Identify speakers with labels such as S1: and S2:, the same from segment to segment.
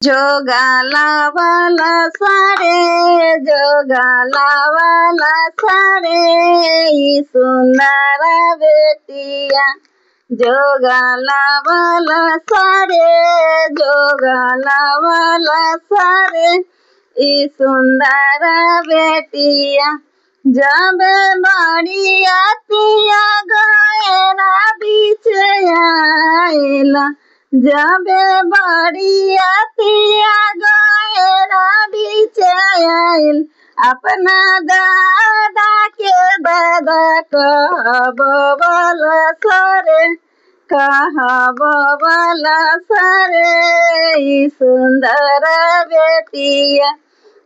S1: जोगाला वाला सारे जोगाला वाला सारे ई सुंदर बेटिया जोगाला वाला सारे जोगाला वाला सारे ई सुंदर बेटिया जब बड़ी आतिया गएरा बीच आएला जब बड़ी आतिया गएरा बीच आयल अपना दादा के दादा कहबल सरे कहबल सरे ई सुंदर बेटिया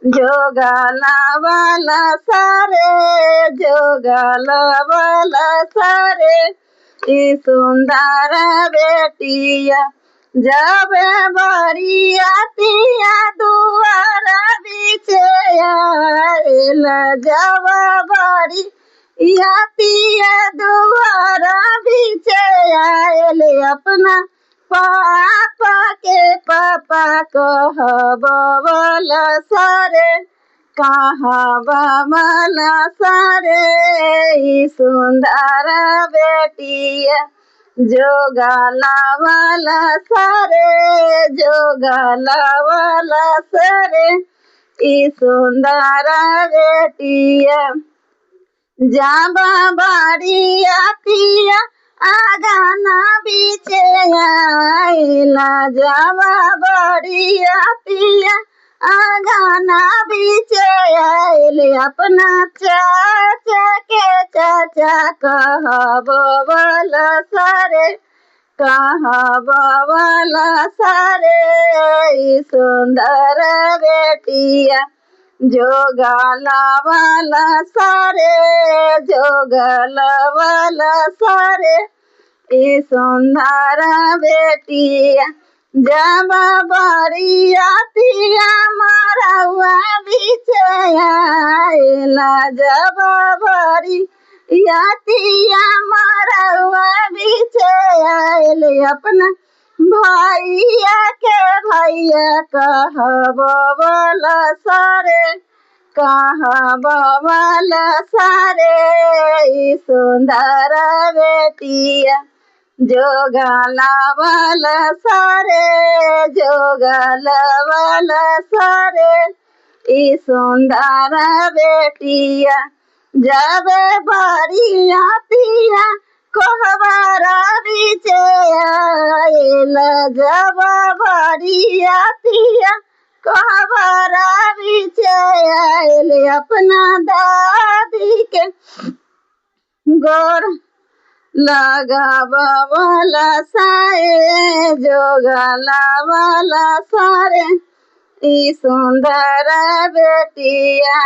S1: जोगाला वाला सारे जोगाला वाला सारे ई सुंदर बेटिया जब बड़ी आतिया दुआर बीच आयल जब बड़ी आतिया दुआर बीच आयल अपना पापा के पापा कहबल सारे कहबल सारे ई सुंदर बेटिया जोगाला वाला सारे जोगाला वाला सारे ई सुंदर बेटिया जाबा बड़ी आतिया आगाना बीच आइला जाबा बड़ी आतिया आगाना बीच आइल अपना चाचा के चाचा कहबल सारे कहबल सारे ई सुंदर बेटिया जोगाला वाला सारे जोगाला वाला सारे ई सुंदर बेटिया जब बड़ी आतिया मरवा बीच आइला जब बड़ी आतिया मरवा बीच आइल अपना भैया के भैया कहबल सारे कहबल सारे ई सुंदर बेटिया जोगाला वाला सारे जोगाला वाला सारे ई सुंदर बेटिया जब बड़ी आतिया कोहबरा बीच आइल जब बड़ी आतिया कोहबरा बीच आइल अपना दादी के गोर लगावला सारे जोगाला वाला सारे ई सुंदर बेटिया।